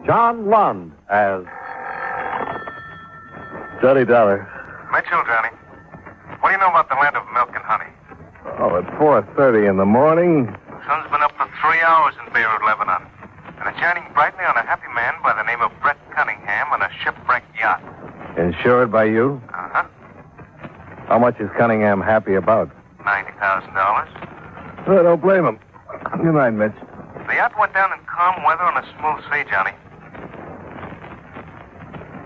John Lund as Johnny Dollar. Mitchell, Johnny. What do you know about the land of milk and honey? Oh, at 4:30 in the morning. The sun's been up for 3 hours in Beirut, Lebanon. And it's shining brightly on a happy man by the name of Brett Cunningham on a shipwrecked yacht. Insured by you? Uh-huh. How much is Cunningham happy about? $90,000. I don't blame him. Good night, Mitch. The yacht went down in calm weather on a smooth sea, Johnny.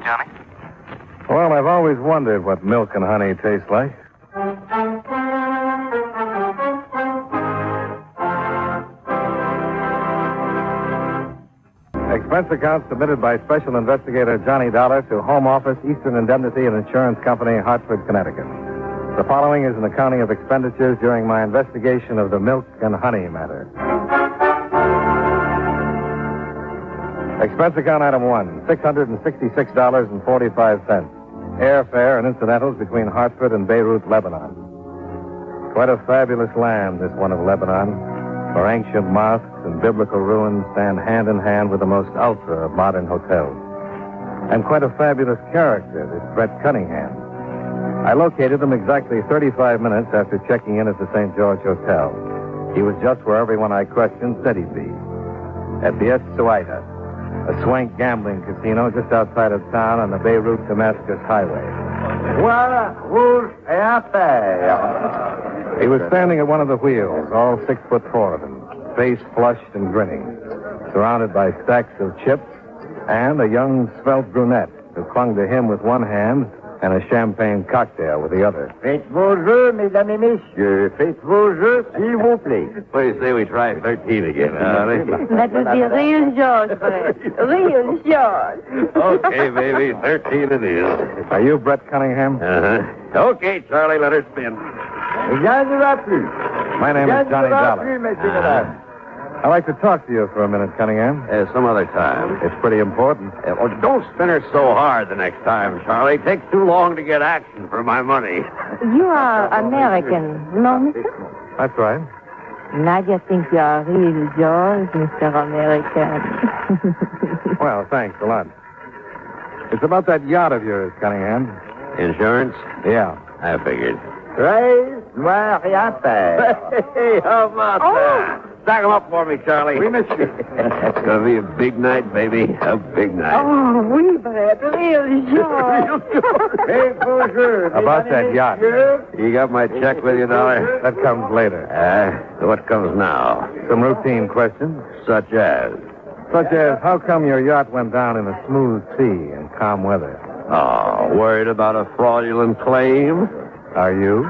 Johnny? Well, I've always wondered what milk and honey taste like. Expense account submitted by Special Investigator Johnny Dollar to Home Office, Eastern Indemnity and Insurance Company, Hartford, Connecticut. The following is an accounting of expenditures during my investigation of the milk and honey matter. Expense account item 1, $666.45. Airfare and incidentals between Hartford and Beirut, Lebanon. Quite a fabulous land, this one of Lebanon, where ancient mosques and biblical ruins stand hand in hand with the most ultra of modern hotels. And quite a fabulous character, this Brett Cunningham. I located him exactly 35 minutes after checking in at the St. George Hotel. He was just where everyone I questioned said he'd be. At the Suaita, a swank gambling casino just outside of town on the Beirut-Damascus highway. Voilà, rouge et affaire. He was standing at one of the wheels, all 6'4" of him, face flushed and grinning, surrounded by stacks of chips and a young, svelte brunette who clung to him with one hand and a champagne cocktail with the other. Faites vos jeux, mesdames et messieurs. Faites vos jeux, s'il vous plaît. What do you say we try 13 again, honey? That would be real George, Brett. Real George. Okay, baby, 13 it is. Are you Brett Cunningham? Uh-huh. Okay, Charlie, let her spin. Rien ne va plus. My name is Johnny Dollar. Messieurs, mesdames. I'd like to talk to you for a minute, Cunningham. Some other time. It's pretty important. Well, don't spin her so hard the next time, Charlie. It takes too long to get action for my money. You are American, no, mister? That's right. Nadia thinks you are real George, Mr. American. Well, thanks a lot. It's about that yacht of yours, Cunningham. Insurance? Yeah. I figured. Très noir et affaire. Hey, how about that? Stack them up for me, Charlie. Oui, monsieur. It's going to be a big night, baby. A big night. Oh, oui, Brett, real George. Faites vos jeux, About mesdames et that yacht. messieurs. You got my check with you, Dollar? That comes later. What comes now? Some routine questions. Such as? Such as, how come your yacht went down in a smooth sea and calm weather? Oh, worried about a fraudulent claim? Are you?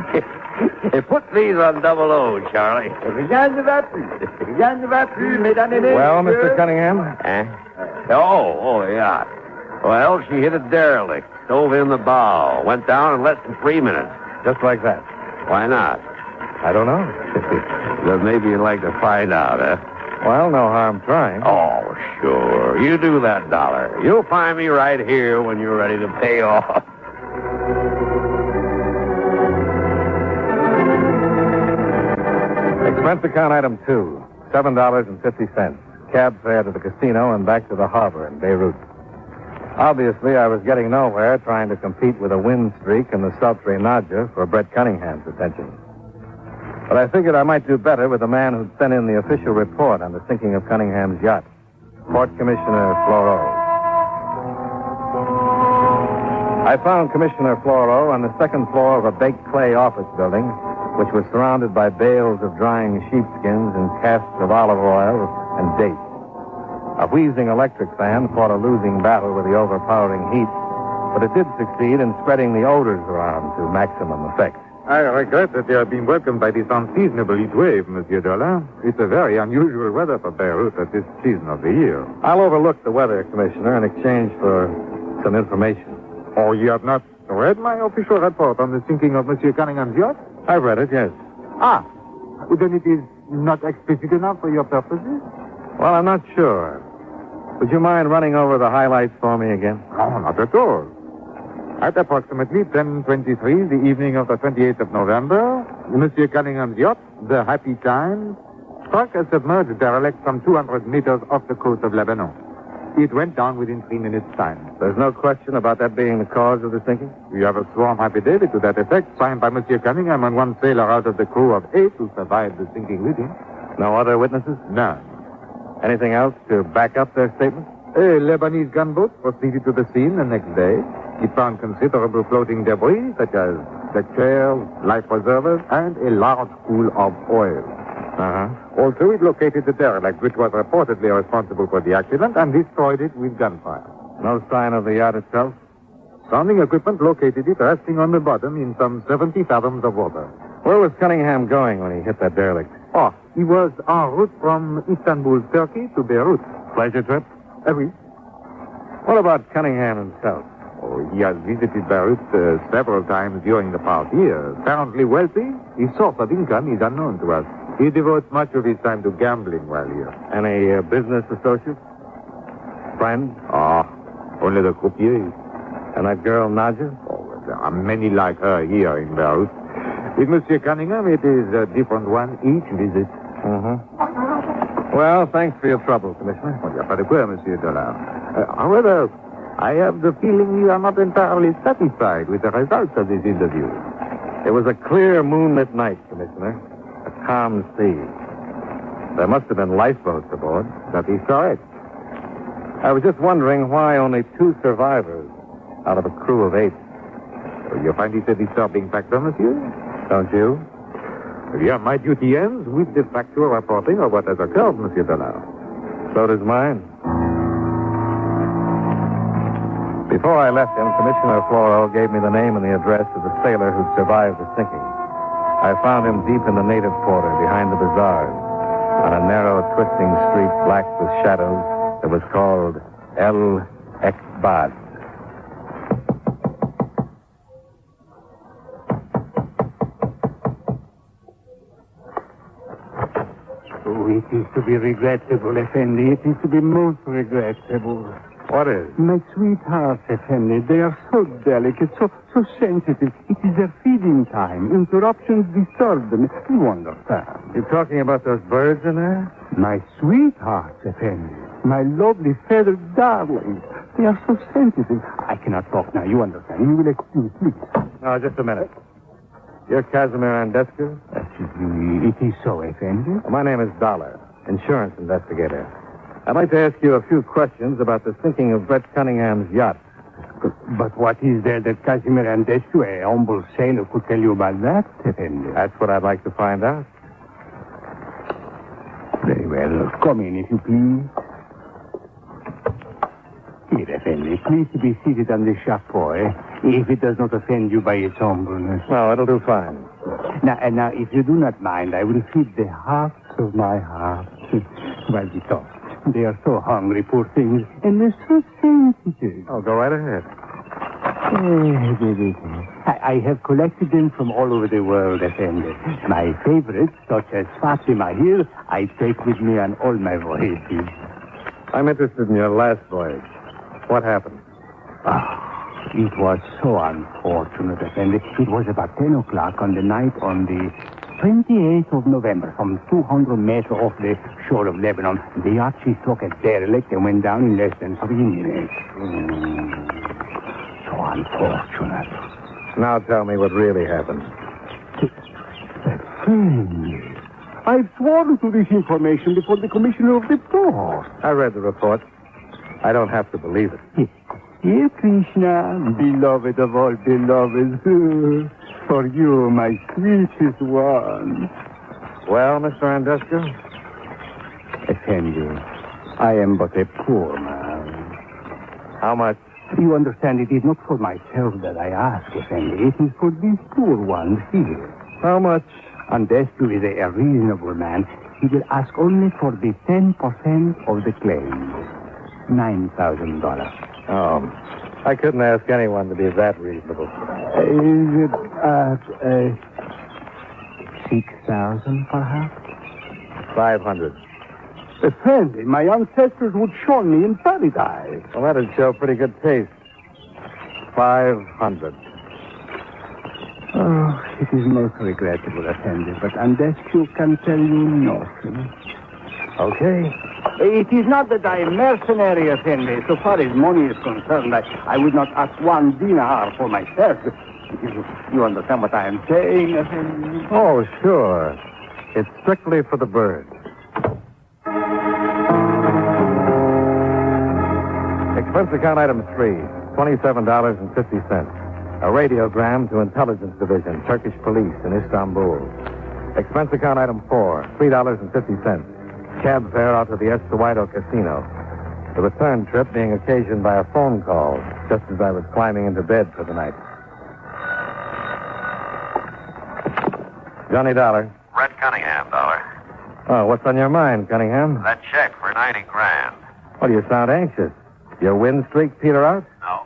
Hey, put these on 00, Charlie. Rien ne va plus. Rien ne va plus, mesdames et messieurs. Well, Mr. Cunningham? Oh, yeah. Well, she hit a derelict, dove in the bow, went down in less than 3 minutes. Just like that. Why not? I don't know. Then maybe you'd like to find out, huh? Well, no harm trying. Oh, sure. You do that, Dollar. You'll find me right here when you're ready to pay off. Expense account item 2, $7.50. Cab fare to the casino and back to the harbor in Beirut. Obviously, I was getting nowhere trying to compete with a wind streak and the sultry Nadja for Brett Cunningham's attention. But I figured I might do better with the man who'd sent in the official report on the sinking of Cunningham's yacht, Port Commissioner Floro. I found Commissioner Floro on the second floor of a baked clay office building, which was surrounded by bales of drying sheepskins and casks of olive oil and dates. A wheezing electric fan fought a losing battle with the overpowering heat, but it did succeed in spreading the odors around to maximum effect. I regret that you have been welcomed by this unseasonable heat wave, Monsieur Dollar. It's a very unusual weather for Beirut at this season of the year. I'll overlook the weather, Commissioner, in exchange for some information. Oh, you have not read my official report on the sinking of Monsieur Cunningham's yacht? I've read it, yes. Ah, then it is not explicit enough for your purposes? Well, I'm not sure. Would you mind running over the highlights for me again? No, not at all. At approximately 10:23, the evening of the 28th of November, Monsieur Cunningham's yacht, the Happy Time, struck a submerged derelict some 200 meters off the coast of Lebanon. It went down within 3 minutes' time. There's no question about that being the cause of the sinking? We have a sworn affidavit to that effect, signed by Monsieur Cunningham and one sailor out of the crew of 8 who survived the sinking with him. No other witnesses? None. Anything else to back up their statement? A Lebanese gunboat proceeded to the scene the next day. It found considerable floating debris, such as the chairs, life preservers, and a large pool of oil. Also, it located the derelict, which was reportedly responsible for the accident, and destroyed it with gunfire. No sign of the yacht itself? Sounding equipment located it resting on the bottom in some 70 fathoms of water. Where was Cunningham going when he hit that derelict? Oh, he was en route from Istanbul, Turkey to Beirut. Pleasure trip? Oui. What about Cunningham himself? Oh, he has visited Beirut several times during the past year. Apparently wealthy, his source of income is unknown to us. He devotes much of his time to gambling while here. Any business associates? Friends? Only the croupiers. And that girl, Nadja? Oh, there are many like her here in Beirut. With Monsieur Cunningham, it is a different one each visit. Well, thanks for your trouble, Commissioner. Oh, pas de quoi, Monsieur Dollar. However, I have the feeling you are not entirely satisfied with the results of this interview. It was a clear moonlit night, Commissioner. A calm sea. There must have been lifeboats aboard. That is correct. I was just wondering why only 2 survivors out of a crew of 8. You find it a disturbing factor, Monsieur? Don't you? Yeah, my duty ends with the factual reporting of what has occurred, Monsieur Dollar. So does mine. Before I left him, Commissioner Floro gave me the name and the address of the sailor who'd survived the sinking. I found him deep in the native quarter behind the bazaars on a narrow, twisting street black with shadows that was called El Ekbad. It is to be regrettable, Effendi. It is to be most regrettable. What is? My sweethearts, Effendi, they are so delicate, so sensitive. It is their feeding time. Interruptions disturb them. You understand. You talking about those birds in there? My sweethearts, Effendi. My lovely feathered darlings. They are so sensitive. I cannot talk now. You understand. You will excuse, please. No, just a minute. You're Casimir Andescu? It is so, Effendi. My name is Dollar, insurance investigator. I'd like to ask you a few questions about the sinking of Brett Cunningham's yacht. But what is there that Casimir Andescu, a humble sailor, could tell you about that, Effendi? That's what I'd like to find out. Very well. Come in, if you please. Here, Effendi. Please to be seated on the chapeau, if it does not offend you by its humbleness. No, it'll do fine. Now, if you do not mind, I will feed the hearts of my heart while we talk. They are so hungry, poor things, and they're so sensitive. Oh, go right ahead. I have collected them from all over the world, Effendi. My favorites, such as Fatima here, I take with me on all my voyages. I'm interested in your last voyage. What happened? It was so unfortunate, Effendi. It was about 10 o'clock on the night on the 28th of November, some 200 meters off the shore of Lebanon. The yacht she struck a derelict and went down in less than 3 minutes. So unfortunate. Now tell me what really happened. Effendi, I've sworn to this information before the commissioner of the port. I read the report. I don't have to believe it. Dear Krishna, beloved of all beloveds, for you, my sweetest one. Well, Mr. Andescu? Effendi, I am but a poor man. How much? You understand, it is not for myself that I ask, Effendi. It is for these poor ones here. How much? Andescu is a reasonable man. He will ask only for the 10% of the claim. $9,000. Oh, I couldn't ask anyone to be that reasonable. Is it 6,000, perhaps? 500. Effendi, my ancestors would show me in paradise. Well, that'd show pretty good taste. 500. Oh, it is most regrettable, Effendi, but Andescu can tell you nothing. Okay. It is not that I am mercenary, Effendi. So far as money is concerned, I would not ask 1 dinar for myself. You understand what I am saying, Effendi? Oh, sure. It's strictly for the bird. Expense account item 3, $27.50. A radiogram to Intelligence Division, Turkish Police in Istanbul. Expense account item 4, $3.50. Cab fare out to the Estahuaydo Casino. The return trip being occasioned by a phone call just as I was climbing into bed for the night. Johnny Dollar. Brett Cunningham, Dollar. Oh, what's on your mind, Cunningham? That check for 90 grand. Well, you sound anxious. Your win streak peter out? No,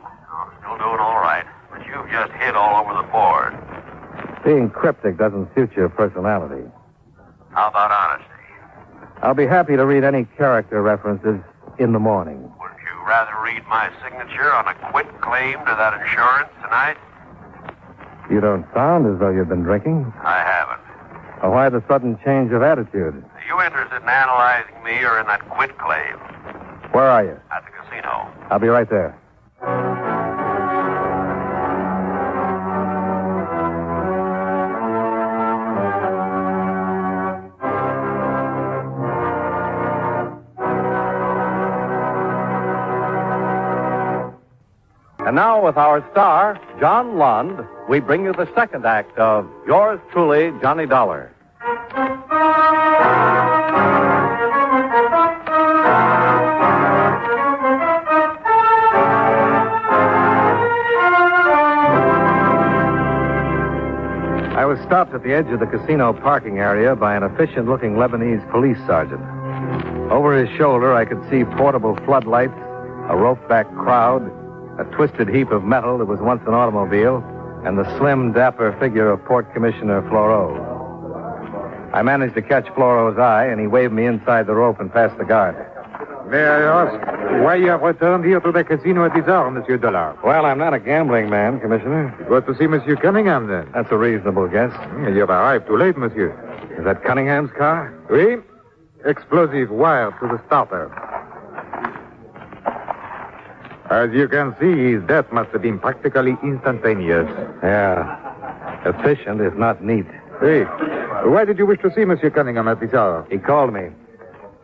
still doing all right. But you've just hit all over the board. Being cryptic doesn't suit your personality. How about honesty? I'll be happy to read any character references in the morning. Would you rather read my signature on a quit claim to that insurance tonight? You don't sound as though you've been drinking. I haven't. Well, why the sudden change of attitude? Are you interested in analyzing me or in that quit claim? Where are you? At the casino. I'll be right there. And now, with our star, John Lund, we bring you the second act of Yours Truly, Johnny Dollar. I was stopped at the edge of the casino parking area by an efficient-looking Lebanese police sergeant. Over his shoulder, I could see portable floodlights, a rope-back crowd, a twisted heap of metal that was once an automobile, and the slim, dapper figure of Port Commissioner Floro. I managed to catch Floro's eye, and he waved me inside the rope and past the guard. May I ask why you have returned here to the casino at this hour, Monsieur Dollar? Well, I'm not a gambling man, Commissioner. It was to see Monsieur Cunningham, then. That's a reasonable guess. You have arrived too late, Monsieur. Is that Cunningham's car? Oui. Explosive wire to the starter. As you can see, his death must have been practically instantaneous. Yeah. Efficient, if not neat. Hey, why did you wish to see Monsieur Cunningham at this hour? He called me.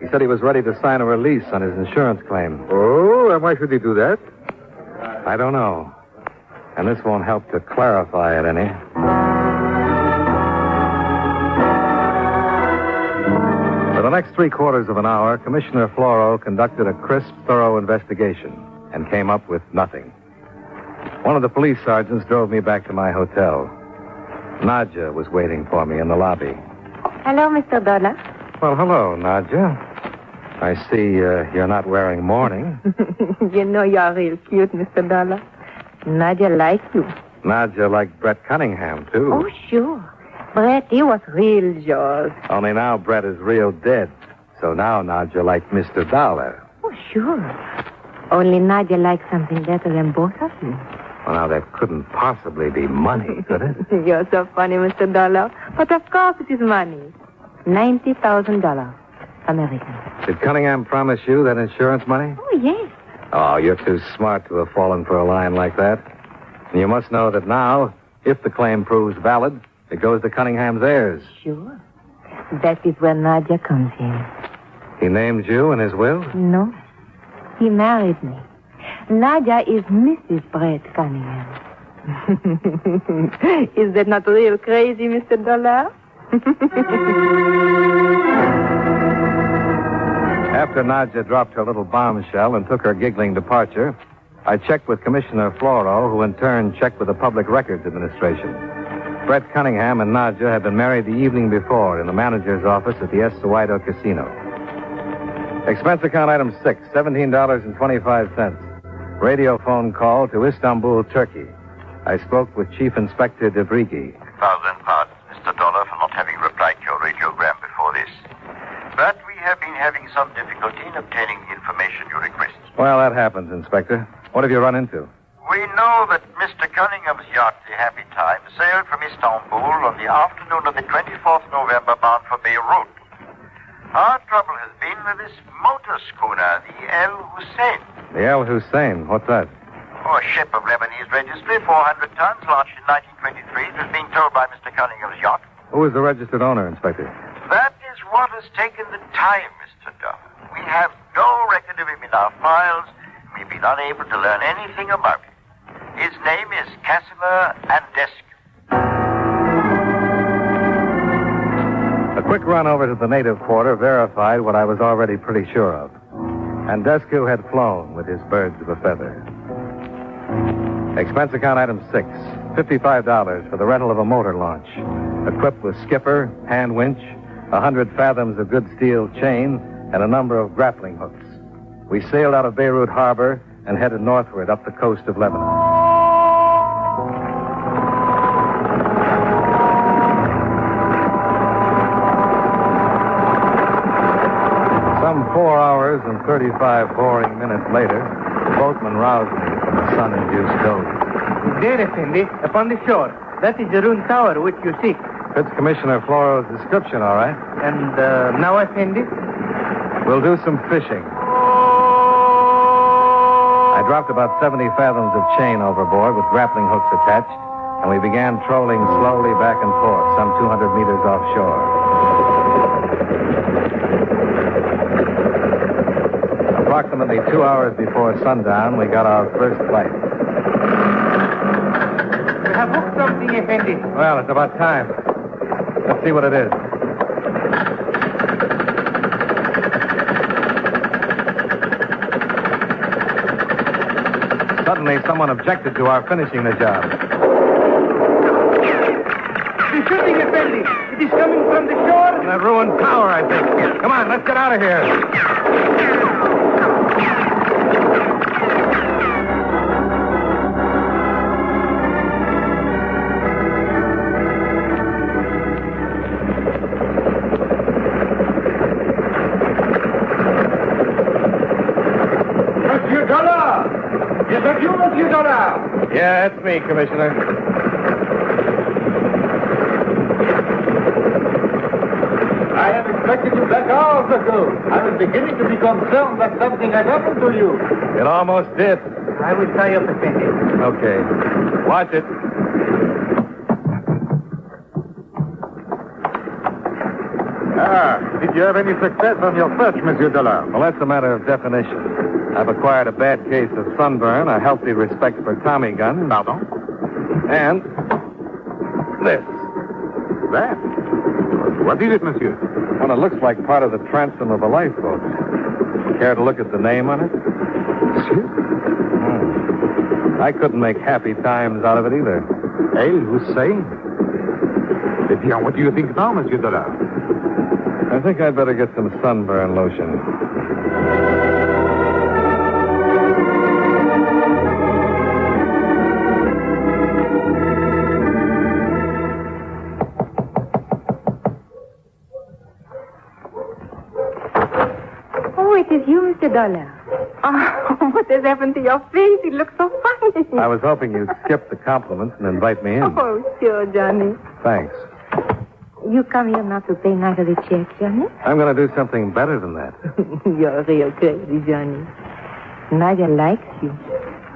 He said he was ready to sign a release on his insurance claim. Oh, and why should he do that? I don't know. And this won't help to clarify it any. For the next 3/4 of an hour, Commissioner Floro conducted a crisp, thorough investigation and came up with nothing. One of the police sergeants drove me back to my hotel. Nadja was waiting for me in the lobby. Hello, Mr. Dollar. Well, hello, Nadja. I see you're not wearing mourning. You know you're real cute, Mr. Dollar. Nadia likes you. Nadja liked Brett Cunningham, too. Oh, sure. Brett, he was real yours. Only now Brett is real dead. So now Nadja likes Mr. Dollar. Oh, sure. Only Nadia likes something better than both of you. Well, now, that couldn't possibly be money, could it? You're so funny, Mr. Dollar. But of course it is money. $90,000. American. Did Cunningham promise you that insurance money? Oh, yes. Oh, you're too smart to have fallen for a line like that. And you must know that now, if the claim proves valid, it goes to Cunningham's heirs. Sure. That is where Nadia comes in. He named you in his will? No. He married me. Nadia is Mrs. Brett Cunningham. Is that not real crazy, Mr. Dollar? After Nadja dropped her little bombshell and took her giggling departure, I checked with Commissioner Floro, who in turn checked with the Public Records Administration. Brett Cunningham and Nadja had been married the evening before in the manager's office at the Estahuaydo Casino. Expense account item 6, $17.25. Radio phone call to Istanbul, Turkey. I spoke with Chief Inspector Debrigi. 1,000 pardons, Mr. Dollar, for not having replied to your radiogram before this. But we have been having some difficulty in obtaining the information you request. Well, that happens, Inspector. What have you run into? We know that Mr. Cunningham's yacht, the Happy Time, sailed from Istanbul on the afternoon of the 24th November bound for Beirut. Our trouble has been with this motor schooner, the El Hussein. The El Hussein, what's that? Oh, a ship of Lebanese registry, 400 tons, launched in 1923. It was being towed by Mr. Cunningham's yacht. Who is the registered owner, Inspector? That is what has taken the time, Mr. Duff. We have no record of him in our files. We've been unable to learn anything about him. His name is Casimir Andescu. A quick run over to the native quarter verified what I was already pretty sure of. Andescu had flown with his birds of a feather. Expense account item 6, $55 for the rental of a motor launch, equipped with skipper, hand winch, 100 fathoms of good steel chain, and a number of grappling hooks. We sailed out of Beirut Harbor and headed northward up the coast of Lebanon. Some 4 hours and 35 boring minutes later, the boatman roused me from a sun-induced doze. There, Effendi, upon the shore. That is the ruined tower which you seek. Fits Commissioner Floro's description, all right. And now, Effendi? We'll do some fishing. I dropped about 70 fathoms of chain overboard with grappling hooks attached, and we began trolling slowly back and forth, some 200 meters offshore. Approximately 2 hours before sundown, we got our first bite. We have hooked something, Effendi. Well, it's about time. Let's see what it is. Suddenly, someone objected to our finishing the job. The shooting, Effendi. It is coming from the shore. From that ruined tower, I think. Come on, let's get out of here. Monsieur Dollar! Is that you, Monsieur Dollar? Yeah, it's me, Commissioner. I have expected you back hours ago. I was beginning to be concerned that something had happened to you. It almost did. I will tie up, Effendi. Okay. Watch it. Did you have any success on your search, Monsieur Dollar? Well, that's a matter of definition. I've acquired a bad case of sunburn, a healthy respect for Tommy guns. Pardon? And this. That? What is it, Monsieur? Well, it looks like part of the transom of a lifeboat. Care to look at the name on it? Monsieur? I couldn't make happy times out of it either. El Hussein? Eh bien, what do you think now, Monsieur Dollar? I think I'd better get some sunburn lotion. Oh, it is you, Mr. Dollar. Oh, what has happened to your face? It looks so funny. I was hoping you'd skip the compliments and invite me in. Oh, sure, Johnny. Thanks. You come here not to pay neither the check, Johnny? I'm going to do something better than that. You're real crazy, Johnny. Nadia likes you.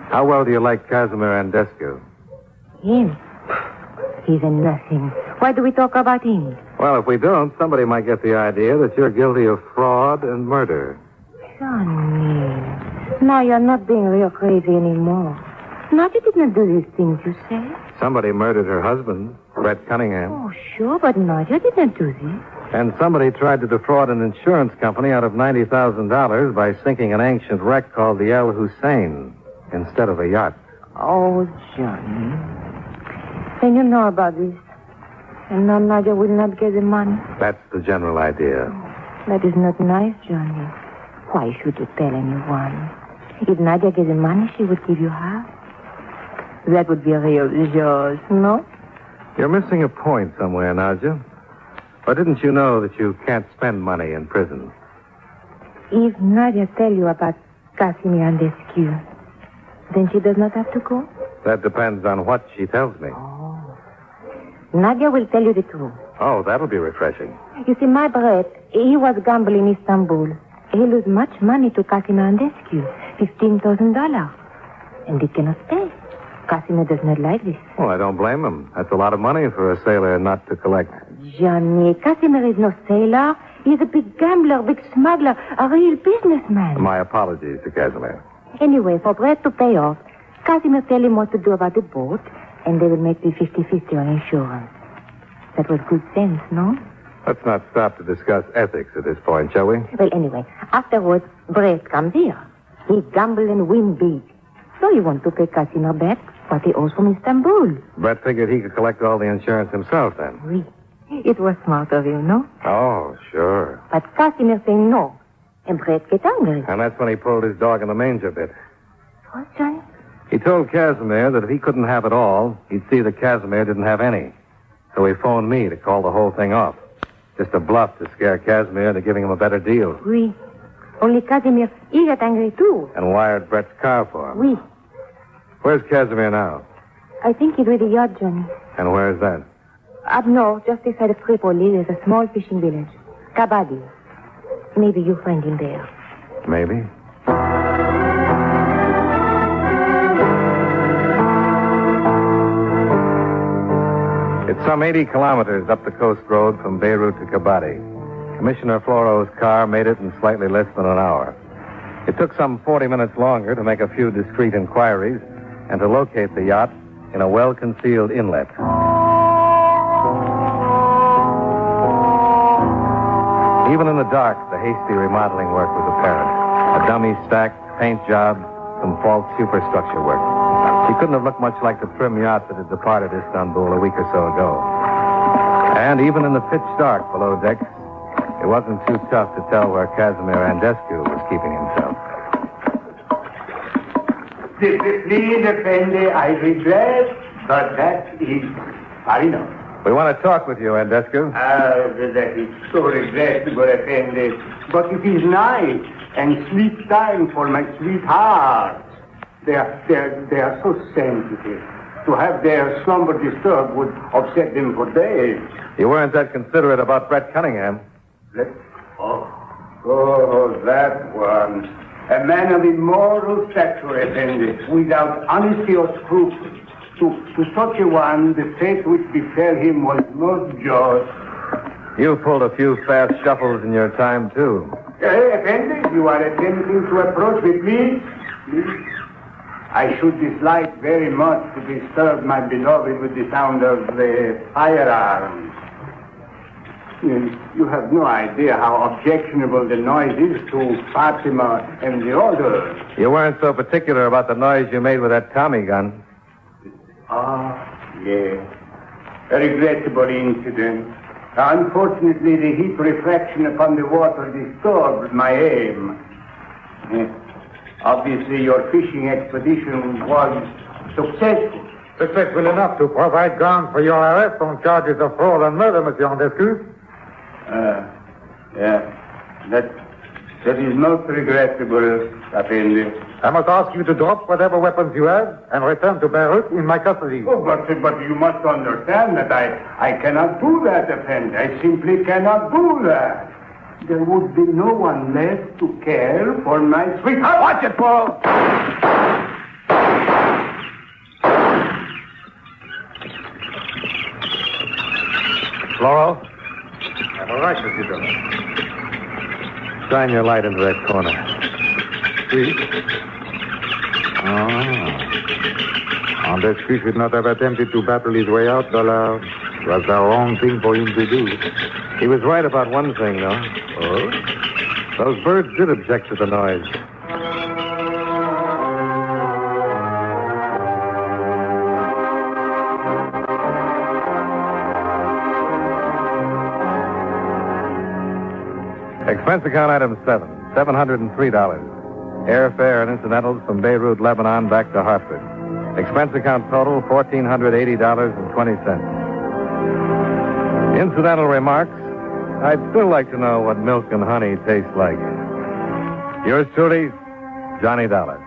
How well do you like Casimir Andescu? Him? He's a nothing. Why do we talk about him? Well, if we don't, somebody might get the idea that you're guilty of fraud and murder. Johnny. Now you're not being real crazy anymore. Nadia did not do these things, you say? Somebody murdered her husband, Brett Cunningham. Oh, sure, but Nadia did not do this. And somebody tried to defraud an insurance company out of $90,000 by sinking an ancient wreck called the El Hussein instead of a yacht. Oh, Johnny. Then you know about this. And now Nadia will not get the money. That's the general idea. That is not nice, Johnny. Why should you tell anyone? If Nadia gets the money, she would give you half. That would be real yours, no? You're missing a point somewhere, Nadia. Or didn't you know that you can't spend money in prison? If Nadia tell you about Casimir Andescu, then she does not have to go? That depends on what she tells me. Oh. Nadia will tell you the truth. Oh, that'll be refreshing. You see, my Brett, he was gambling in Istanbul. He lose much money to Casimir and Rescue, $15,000. And he cannot pay. Casimir does not like this. Well, I don't blame him. That's a lot of money for a sailor not to collect. Johnny, Casimir is no sailor. He's a big gambler, big smuggler, a real businessman. My apologies to Casimir. Anyway, for Brett to pay off, Casimir tell him what to do about the boat, and they will make me 50-50 on insurance. That was good sense, no? Let's not stop to discuss ethics at this point, shall we? Well, anyway, afterwards, Brett comes here. He gamble and win big. So he want to pay Casimir back what he owes from Istanbul. Brett figured he could collect all the insurance himself then. Oui. It was smart of you, no? Oh, sure. But Casimir say no. And Brett get angry. And that's when he pulled his dog in the manger bit. What, Johnny? He told Casimir that if he couldn't have it all, he'd see that Casimir didn't have any. So he phoned me to call the whole thing off. Just a bluff to scare Casimir into giving him a better deal. Oui. Only Casimir, he got angry too. And wired Brett's car for him. Oui. Where's Casimir now? I think he's with the yacht, Johnny. And where's that? Up north, just beside of Tripoli, there's a small fishing village. Kabadi. Maybe you find him there. Maybe. It's some 80 kilometers up the coast road from Beirut to Kabadi. Commissioner Floro's car made it in slightly less than an hour. It took some 40 minutes longer to make a few discreet inquiries and to locate the yacht in a well-concealed inlet. Even in the dark, the hasty remodeling work was apparent. A dummy stack, paint job, some false superstructure work. She couldn't have looked much like the trim yacht that had departed Istanbul a week or so ago. And even in the pitch dark below decks, it wasn't too tough to tell where Casimir Andescu was keeping himself. Please, Effendi, I regret, but that is far enough. We want to talk with you, Andescu. That is so regrettable, Effendi. But it is night and sleep time for my sweetheart. They are so sensitive. To have their slumber disturbed would upset them for days. You weren't that considerate about Brett Cunningham. Oh, that one. A man of immoral stature, Effendi, without honesty or scruples. To such a one, the fate which befell him was most just. You pulled a few fast shuffles in your time, too. Effendi, you are attempting to approach with me? Please. I should dislike very much to disturb my beloved with the sound of the firearms. You have no idea how objectionable the noise is to Fatima and the others. You weren't so particular about the noise you made with that Tommy gun. Yes. A regrettable incident. Unfortunately, the heat refraction upon the water disturbed my aim. Obviously, your fishing expedition was successful. Successful enough to provide ground for your arrest on charges of fraud and murder, Monsieur Andescu. That is most regrettable, Effendi. I must ask you to drop whatever weapons you have and return to Beirut in my custody. Oh, but you must understand that I cannot do that, Effendi. I simply cannot do that. There would be no one left to care for my sweetheart. Watch it, Paul! Floro? All right, Monsieur Dillon. Shine your light into that corner. See? Andescu should not have attempted to battle his way out, Dollar. It was the wrong thing for him to do. He was right about one thing, though. Oh? Those birds did object to the noise. Expense account item 7, $703. Airfare and incidentals from Beirut, Lebanon, back to Hartford. Expense account total, $1,480.20. Incidental remarks, I'd still like to know what milk and honey taste like. Yours truly, Johnny Dollar.